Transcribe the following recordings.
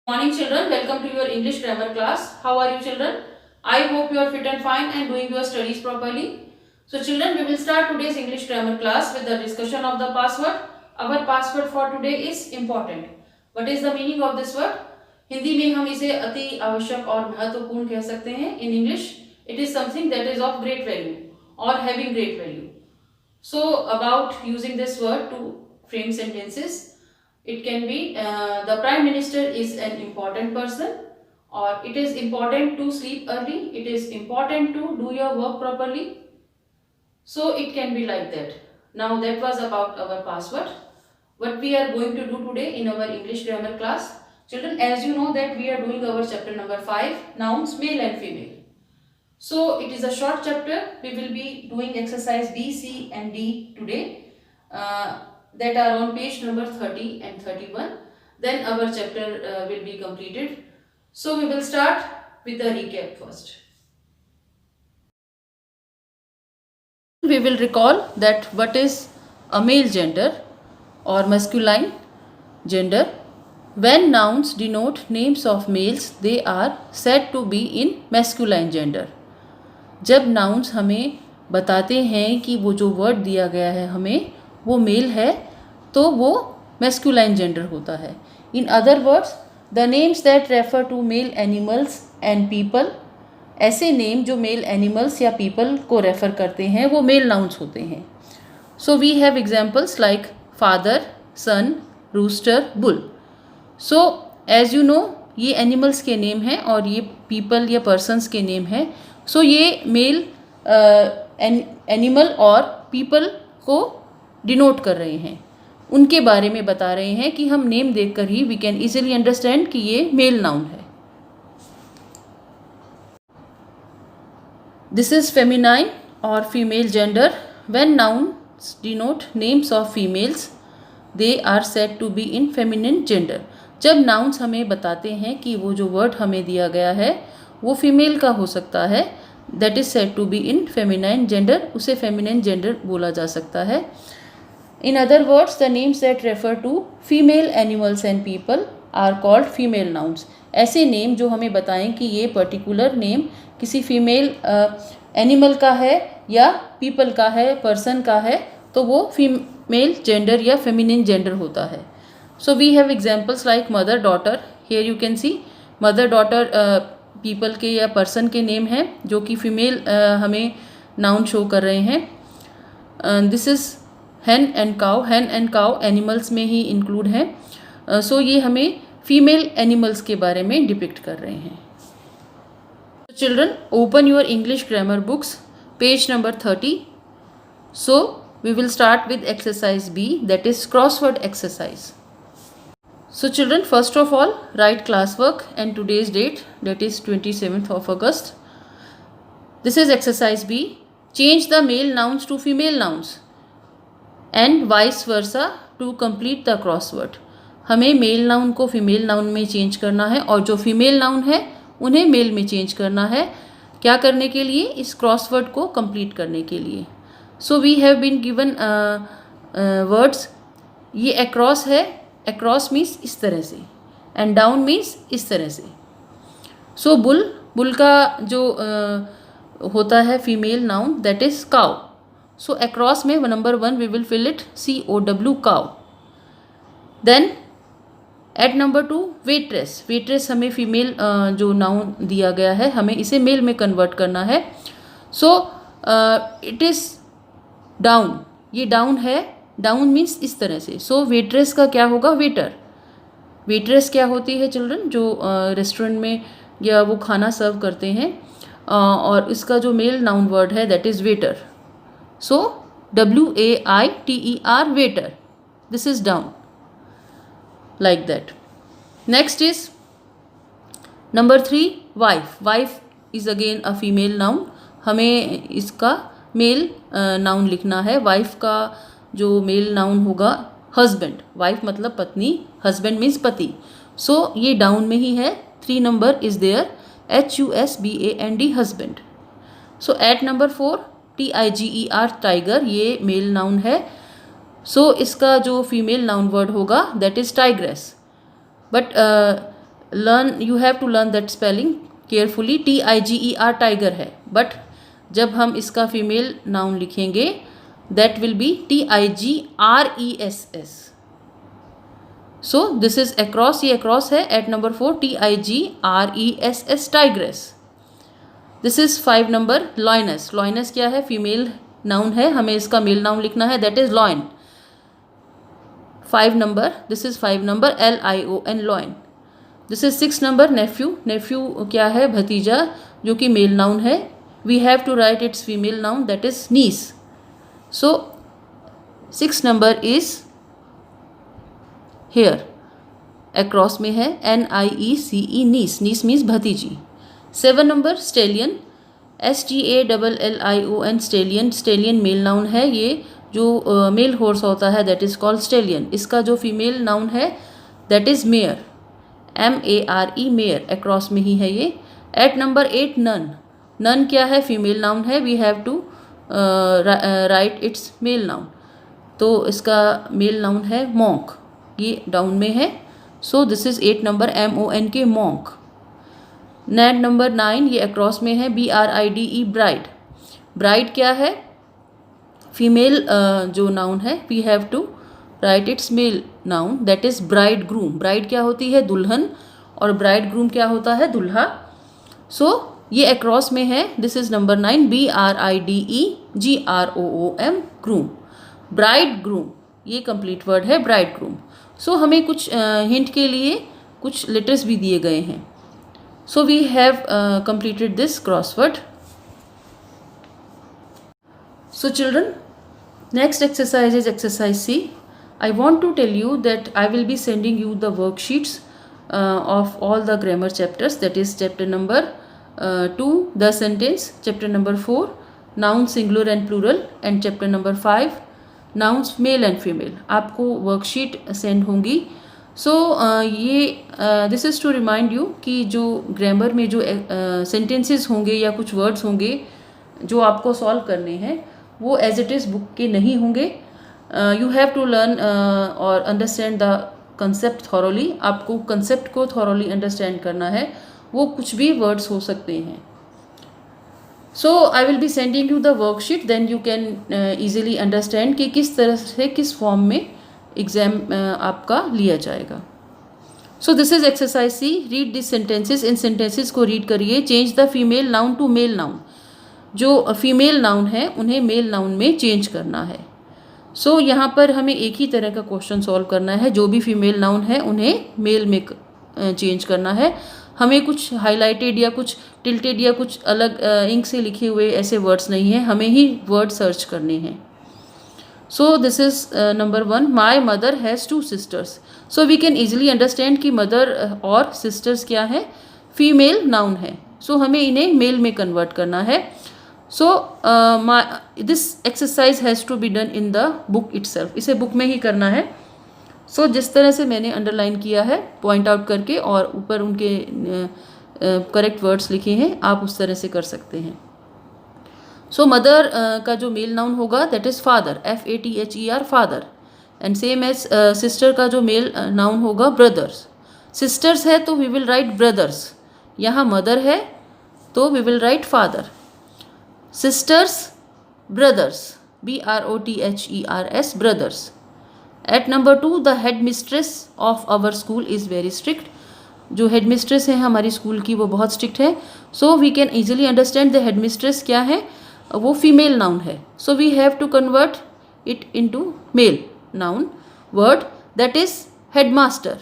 Morning children, welcome to your English grammar class. How are you children? I hope you are fit and fine and doing your studies properly. So children, we will start today's English grammar class with the discussion of the password. Our password for today is important. What is the meaning of this word? Hindi में हम इसे अति आवश्यक और महत्वपूर्ण कह सकते हैं. In English, it is something that is of great value or having great value. So about using this word to frame sentences. It can be the Prime Minister is an important person, or it is important to sleep early, it is important to do your work properly. So it can be like that. Now that was about our password. What we are going to do today in our English grammar class. Children, as you know that we are doing our chapter number 5, nouns male and female. So it is a short chapter. We will be doing exercise B, C and D today. That are on page number 30 and 31. Then our chapter will be completed. So we will start with the recap first. We will recall that what is a male gender or masculine gender. When nouns denote names of males, they are said to be in masculine gender. जब nouns हमें बताते हैं कि वो जो word दिया गया है हमें वो मेल है तो वो मैस्कुलाइन जेंडर होता है. In other words, the names that refer to male animals and people, ऐसे नेम जो मेल एनिमल्स या पीपल को रेफर करते हैं वो मेल नाउन्स होते हैं. So we have examples like father, son, rooster, bull. So as you know ये एनिमल्स के नेम हैं और ये पीपल या पर्सनस के नेम हैं. सो ये मेल एनिमल और पीपल को डिनोट कर रहे हैं, उनके बारे में बता रहे हैं कि हम नेम देखकर ही वी कैन इजीली अंडरस्टैंड कि ये मेल नाउन है. दिस इज फेमिनाइन और female gender. When nouns denote names of females they are said to be in feminine gender. जब नाउन्स हमें बताते हैं कि वो जो वर्ड हमें दिया गया है वो फीमेल का हो सकता है, that is said to be in feminine gender, उसे फेमिनिन जेंडर बोला जा सकता है. In other words, the names that refer to female animals and people are called female nouns. ऐसे नेम जो हमें बताएं कि ये पर्टिकुलर नेम किसी फीमेल एनिमल का है या पीपल का है, पर्सन का है, तो वो फीमेल जेंडर या फेमिनिन जेंडर होता है. So we have examples like mother, daughter. Here you can see mother, daughter people के या पर्सन के नेम हैं जो कि फीमेल हमें नाउन शो कर रहे हैं. This is Hahn and cow. Hahn and cow animals में ही इंक्लूड हैं. सो ये हमें फीमेल एनिमल्स के बारे में डिपिक्ट कर रहे हैं. Children, open your English grammar books, page number 30. So we will start with exercise B, that is crossword exercise. So children, first of all, write classwork and today's date, that is 27th of August. This is exercise B. Change the male nouns to female nouns and vice versa to complete the crossword. हमें mail noun को female noun में change करना है और जो female noun है उन्हें mail में चेंज करना है. क्या करने के लिए? इस क्रॉसवर्ड को कंप्लीट करने के लिए. So we have been given words. ये अक्रॉस है. अक्रॉस मीन्स इस तरह से एंड डाउन मीन्स इस तरह से. सो बुल, बुल का जो होता है female noun that is cow. So across में number 1 we will fill it COW, cow. Then at number 2 waitress. Waitress हमें फीमेल जो नाउन दिया गया है हमें इसे मेल में कन्वर्ट करना है. So it is down. ये डाउन है. डाउन मीन्स इस तरह से. सो वेट्रेस का क्या होगा? वेटर. वेट्रेस क्या होती है चिल्ड्रन? जो रेस्टोरेंट में या वो खाना सर्व करते हैं और इसका जो मेल नाउन वर्ड है that is waiter. So WAITER, waiter. This is down, like that. Next is number 3 wife. Wife is again a female noun. हमें इसका मेल नाउन लिखना है. वाइफ का जो मेल नाउन होगा हस्बैंड. वाइफ मतलब पत्नी, हस्बैंड मीन्स पति. सो ये डाउन में ही है. 3 number is there, HUSBAND, husband. So at number 4 TIGER, tiger. ये मेल नाउन है. सो इसका जो फीमेल नाउन वर्ड होगा that is tigress. But learn, you have to learn that spelling carefully. TIGER tiger है, बट जब हम इसका फीमेल नाउन लिखेंगे that will be TIGRESS. So this is across, ये अक्रॉस है. At number 4 TIGRESS tigress. This is 5 number lioness. Lioness क्या है? Female noun है, हमें इसका मेल नाउन लिखना है, that is lion. 5 number, this is 5 number LION lion. This is 6 number nephew. Nephew क्या है? भतीजा, जो कि मेल नाउन है. We have to write its female noun, that is niece. So 6 number is here, across में है, NIECE niece. Niece means भतीजी. 7 number stallion, STALLION stallion. Stallion male noun है, ये जो मेल हॉर्स होता है दैट इज कॉल्ड स्टेलियन. इसका जो फीमेल नाउन है that is mayor, MARE mayor, across में ही है ये. Eight number 8 none. नन क्या है? फीमेल नाउन है. We have to write its male noun. तो इसका मेल नाउन है मॉन्क, ये डाउन में है. So this is 8 number MONK monk. Next number 9, ये अक्रॉस में है, BRIDE ब्राइड. ब्राइड क्या है? फीमेल जो नाउन है, we have to write its male noun, that is bridegroom. Bride क्या होती है? दुल्हन. और ब्राइड ग्रूम क्या होता है? दुल्हा. सो ये अक्रॉस में है. This is number 9, BRIDEGROOM groom. Bride groom, ये कंप्लीट वर्ड है ब्राइड ग्रूम. सो हमें कुछ हिंट के लिए कुछ लेटर्स भी दिए गए हैं. So we have completed this crossword. So children, next exercise is exercise C. I want to tell you that I will be sending you the worksheets of all the grammar chapters, that is chapter number 2 the sentence, chapter number 4 nouns singular and plural, and chapter number 5 nouns male and female. आपको worksheet send होंगी. So ये this is to remind you कि जो grammar में जो sentences होंगे या कुछ वर्ड्स होंगे जो आपको सॉल्व करने हैं, वो एज इट इज़ बुक के नहीं होंगे. यू हैव टू लर्न और अंडरस्टैंड द कंसेप्ट थॉरोली. आपको कंसेप्ट को थॉरोली अंडरस्टैंड करना है. वो कुछ भी वर्ड्स हो सकते हैं. So I will be sending you the worksheet, then you can easily understand कि किस तरह से, किस फॉर्म में एग्जाम आपका लिया जाएगा. So this is exercise C. Read this sentences. इन सेंटेंसेस को रीड करिए. Change the female noun to male noun. जो फीमेल नाउन है उन्हें मेल नाउन में चेंज करना है. सो यहाँ पर हमें एक ही तरह का क्वेश्चन सॉल्व करना है. जो भी फीमेल नाउन है उन्हें मेल में चेंज करना है. हमें कुछ हाईलाइटेड या कुछ टिल्टेड या कुछ अलग इंक से लिखे हुए ऐसे वर्ड्स नहीं हैं. हमें ही वर्ड सर्च करने हैं. So this is number 1. My mother has 2 sisters. So we can easily understand कि mother और sisters क्या है? फीमेल नाउन है. So हमें इन्हें मेल में कन्वर्ट करना है. So this exercise has to be done in the book itself. इसे बुक में ही करना है. So जिस तरह से मैंने अंडरलाइन किया है पॉइंट आउट करके और ऊपर उनके करेक्ट वर्ड्स लिखे हैं, आप उस तरह से कर सकते हैं. सो मदर का जो मेल नाउन होगा that is father, FATHER father. And same as sister का जो मेल नाउन होगा ब्रदर्स. सिस्टर्स है तो वी विल राइट ब्रदर्स. यहाँ मदर है तो we will write father. Sisters, brothers, BROTHERS brothers. At number 2 the headmistress of our school is very strict. जो headmistress है हमारी स्कूल की वो बहुत स्ट्रिक्ट है. So we can easily understand the headmistress क्या है, वो फीमेल नाउन है. So we have to convert it into male noun word, that is headmaster.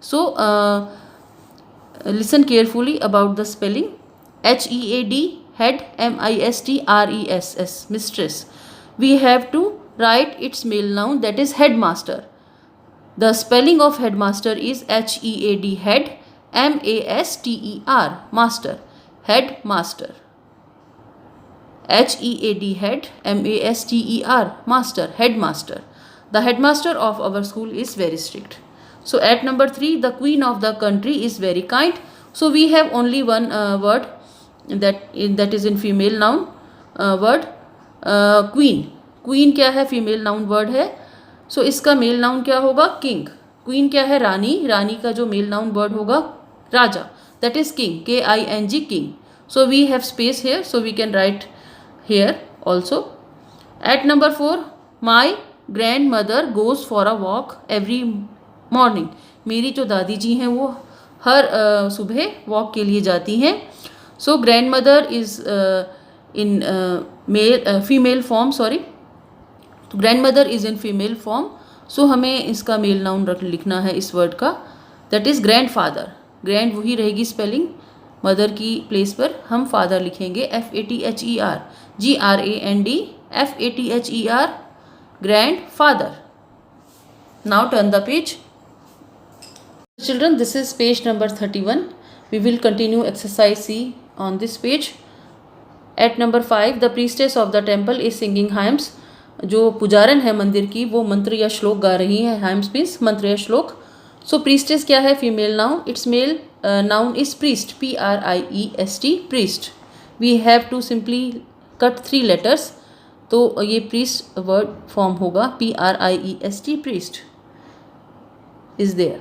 So listen carefully about the spelling. HEAD head, MISTRESS mistress. We have to write its male noun, that is headmaster. The spelling of headmaster is HEAD head, MASTER master. Headmaster. HEAD head, MASTER master. Headmaster. The headmaster of our school is very strict. So at number 3, the queen of the country is very kind. So we have only one word that is in female noun word, queen. Queen क्या है? female noun word है. So इसका male noun क्या होगा? king. queen क्या है? रानी. रानी का जो male noun word होगा Raja, that is king, King, king. So we have space here, so we can write here also. At number 4, my grandmother goes for a walk every morning. मेरी जो दादी जी हैं वो हर सुबह वॉक के लिए जाती हैं. So grandmother is in female form, sorry, तो grandmother is in female form. So हमें इसका मेल नाउन लिखना है इस वर्ड का, that is grandfather. Grand वही रहेगी स्पेलिंग, मदर की प्लेस पर हम फादर लिखेंगे FATHER, GRAND FATHER, grand father. Now turn the page. Children, this is page number 31. We will continue exercise C on this page. At number 5, the priestess of the temple is singing hymns. जो पुजारन है मंदिर की वो मंत्र या श्लोक गा रही है. hymns means मंत्र या श्लोक. So priestess क्या है? female noun. Its male noun is priest, PRIEST, priest. We have to simply cut 3 letters. तो ये priest word form होगा PRIEST, priest is there.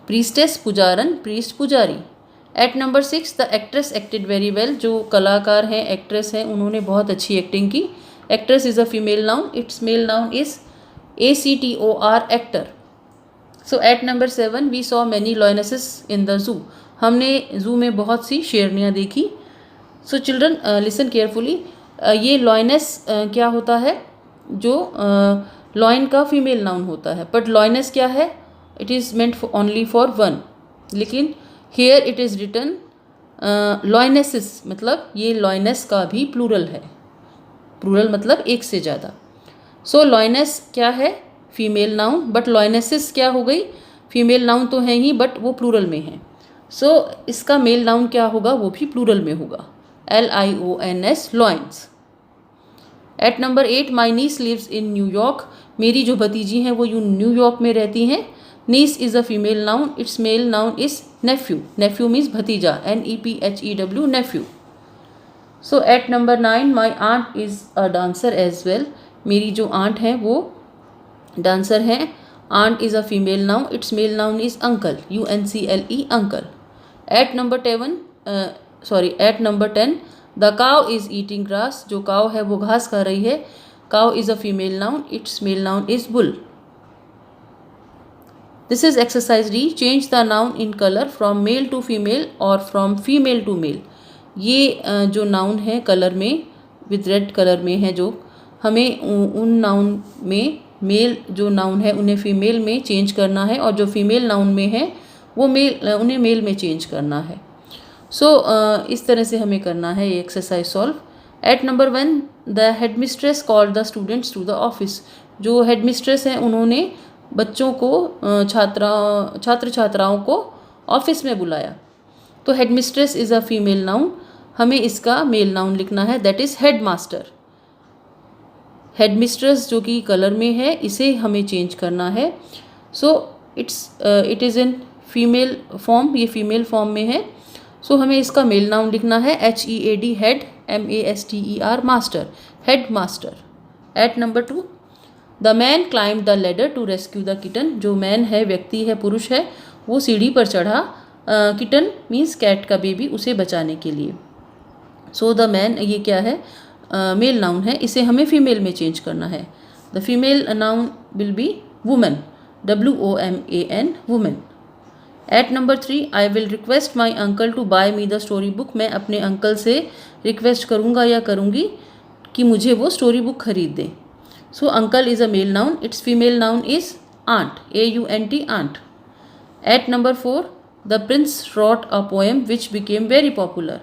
Priestess पुजारन, priest पुजारी. At number 6, the actress acted very well. जो कलाकार हैं, actress हैं, उन्होंने बहुत अच्छी एक्टिंग की. Actress is a female noun. Its male noun is ACTOR, actor. So at number 7, we saw many lionesses in the zoo. हमने zoo में बहुत सी शेरनियाँ देखी. So children, listen carefully. ये lioness क्या होता है? जो lion का female noun होता है. But lioness क्या है? It is meant for only for one. लेकिन here it is written lionesses, मतलब ये lioness का भी plural है. plural मतलब एक से ज़्यादा. So lioness क्या है? female noun. but lionesses क्या हो गई? female noun तो है ही but वो plural में है. So इसका male noun क्या होगा? वो भी plural में होगा, LIONS, loins. At number 8, my niece lives in New York. मेरी जो भतीजी हैं वो न्यूयॉर्क में रहती हैं. Niece is a female noun. Its male noun is nephew. Nephew means भतीजा, NEPHEW, nephew. So at number 9, my aunt is a dancer as well. मेरी जो aunt हैं वो dancer हैं. Aunt is a female noun. Its male noun is uncle, UNCLE, uncle. At number 10, the cow is eating grass. जो cow है वो घास खा रही है. Cow is a female noun. Its male noun is bull. This is exercise D. Change the noun in color from male to female or from female to male. ये जो noun है कलर में with red कलर में है, जो हमें उन noun में मेल जो noun है उन्हें फीमेल में चेंज करना है और जो फीमेल noun में है वो उन्हें मेल में चेंज करना है. सो इस तरह से हमें करना है ये exercise solve. At number 1, the headmistress called the students to the office. जो हेडमिस्ट्रेस हैं उन्होंने बच्चों को छात्र छात्राओं को ऑफिस में बुलाया. तो headmistress is a female noun. हमें इसका मेल नाउन लिखना है, दैट इज़ हेडमास्टर. हेडमिस्ट्रेस जो कि कलर में है इसे हमें चेंज करना है. So it is in female form, ये फीमेल फॉर्म में है. सो हमें इसका मेल नाउन लिखना है HEAD, head, MASTER, master, headmaster. At number 2, the man climb the ladder to rescue the kitten. जो मैन है, व्यक्ति है, पुरुष है, वो सीढ़ी पर चढ़ा किटन मीन्स कैट का बेबी, उसे बचाने के लिए. सो द मैन ये क्या है? मेल नाउन है, इसे हमें फीमेल में चेंज करना है. The female noun will be woman, WOMAN, women. At number 3, I will request my uncle to buy me the story book. मैं अपने अंकल से रिक्वेस्ट करूँगा या करूँगी कि मुझे वो स्टोरी बुक खरीद दें. So uncle is a male noun. It's female noun is aunt, AUNT, aunt. At number 4, the prince wrote a poem which became very popular.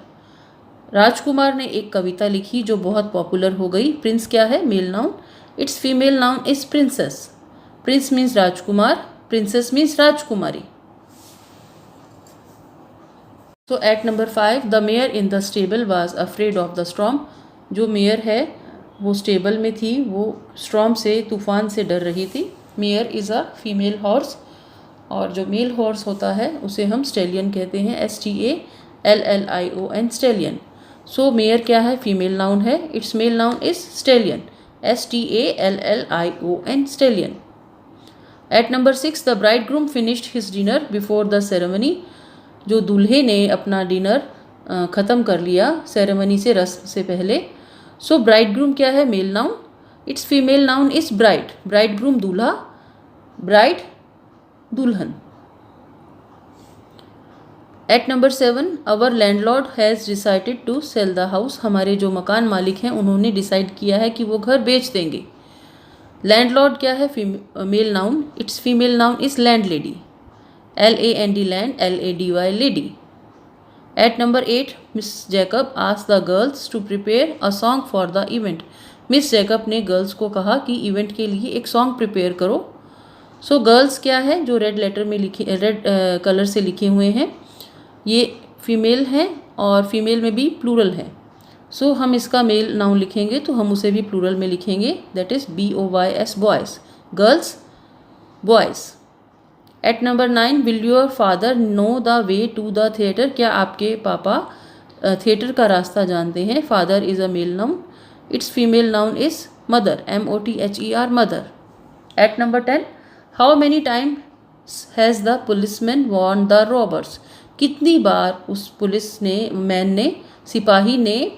राजकुमार ने एक कविता लिखी जो बहुत पॉपुलर हो गई. प्रिंस क्या है? Male noun. It's female noun is princess. Prince means राजकुमार, प्रिंसेस मीन्स राजकुमारी. So at number 5, the mare in the stable was afraid of the storm. जो मेयर है वो स्टेबल में थी, वो स्टॉर्म से, तूफान से डर रही थी. Mayor is a female horse और जो मेल हॉर्स होता है उसे हम स्टेलियन कहते हैं, STALLION, स्टेलियन. सो मेयर क्या है? फीमेल नाउन है. Its male noun is stallion, STALLION, stallion. At number 6, the bridegroom finished his dinner before the ceremony. जो दूल्हे ने अपना डिनर ख़त्म कर लिया सेरेमनी से, रस्म से पहले। सो ब्राइड ग्रूम क्या है? Male noun. It's female noun is bride. Bridegroom दूल्हा, ब्राइड दुल्हन। At number 7, our landlord has decided to sell the house. हमारे जो मकान मालिक हैं उन्होंने डिसाइड किया है कि वो घर बेच देंगे। लैंडलॉर्ड क्या है? Male noun. It's female noun is landlady, LAND land, LADY lady. At number 8, Miss Jacob asked the girls to prepare a song for the event. Miss Jacob ने गर्ल्स को कहा कि इवेंट के लिए एक song prepare करो। So girls क्या है? जो रेड लेटर में लिखे, रेड कलर से लिखे हुए हैं, ये फीमेल हैं और फीमेल में भी प्लूरल है। सो हम इसका मेल नाउन लिखेंगे तो हम उसे भी प्लूरल में लिखेंगे, that is BOYS, boys. Girls, boys. At number 9, will your father know the way to the theatre. क्या आपके पापा थिएटर का रास्ता जानते हैं? Father is a male noun. It's female noun is mother, MOTHER, mother. At number 10, how many times has the policeman warn the robbers. कितनी बार उस पुलिस ने, मैन ने, सिपाही ने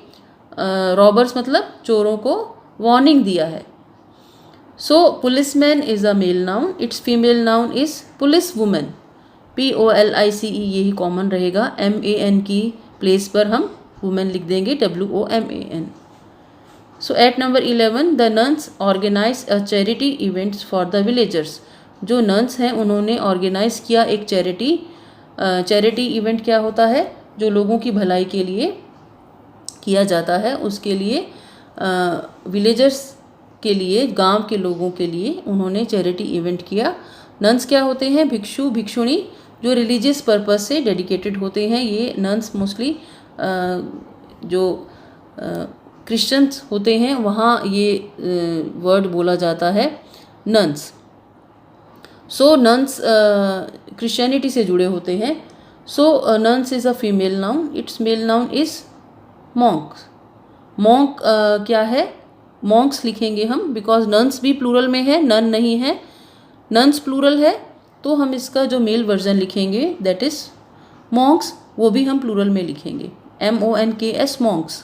रॉबर्स मतलब चोरों को वार्निंग दिया है। So policeman is a male noun. It's female noun is police women, POLICE, यही कॉमन रहेगा। MAN की प्लेस पर हम वुमेन लिख देंगे, WOMAN। So at number 11, the nuns organise a charity events for the villagers. जो नन्स हैं उन्होंने ऑर्गेनाइज किया एक चैरिटी इवेंट। क्या होता है? जो लोगों की भलाई के लिए किया जाता है, उसके लिए विलेजर्स के लिए, गांव के लोगों के लिए उन्होंने चैरिटी इवेंट किया। नन्स क्या होते हैं? भिक्षु, भिक्षुणी, जो रिलीजियस पर्पस से डेडिकेटेड होते हैं। ये नन्स मोस्टली जो क्रिश्चियंस होते हैं वहाँ ये वर्ड बोला जाता है, नन्स। सो नन्स क्रिश्चियनिटी से जुड़े होते हैं। So nuns is a female noun. It's male noun is monks. Monk क्या है? मॉन्क्स लिखेंगे हम, बिकॉज नन्स भी प्लूरल में है, नन नहीं है। नन्स प्लूरल है तो हम इसका जो मेल वर्जन लिखेंगे, दैट इज़ मॉन्क्स, वो भी हम प्लूरल में लिखेंगे, MONKS, monks.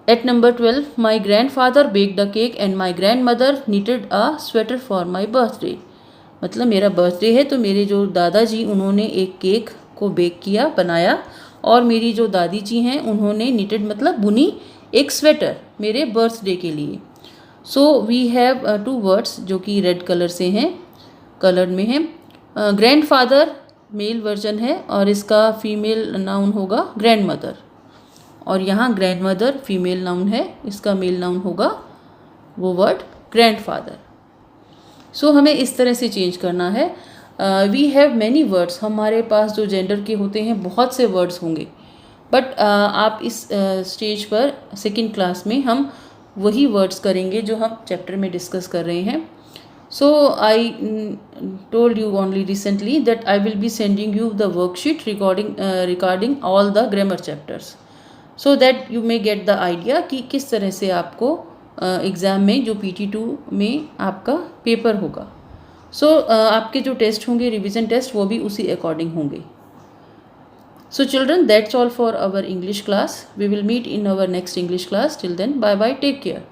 At number 12, my grandfather baked a cake and my grandmother knitted a sweater for my birthday. मतलब मेरा बर्थडे है तो मेरे जो दादाजी उन्होंने एक केक को बेक किया, बनाया, और मेरी जो दादी जी हैं उन्होंने knitted मतलब बुनी एक स्वेटर मेरे बर्थडे के लिए। सो वी हैव 2 वर्ड्स जो कि रेड कलर से हैं, कलर में हैं। ग्रैंड फादर मेल वर्जन है और इसका फीमेल नाउन होगा ग्रैंड मदर, और यहाँ ग्रैंड मदर फीमेल नाउन है, इसका मेल नाउन होगा वो वर्ड ग्रैंड फादर। सो हमें इस तरह से चेंज करना है। We have many words. हमारे पास जो जेंडर के होते हैं बहुत से वर्ड्स होंगे, बट आप इस स्टेज पर सेकेंड क्लास में हम वही वर्ड्स करेंगे जो हम चैप्टर में डिस्कस कर रहे हैं। So I told you only recently that I will be sending you the worksheet regarding all the grammar chapters, so that you may get the idea कि किस तरह से आपको एग्ज़ाम में जो PT2 में आपका पेपर होगा। सो आपके जो टेस्ट होंगे, रिवीजन टेस्ट, वो भी उसी अकॉर्डिंग होंगे। So children, that's all for our English class. We will meet in our next English class. Till then, bye bye, take care.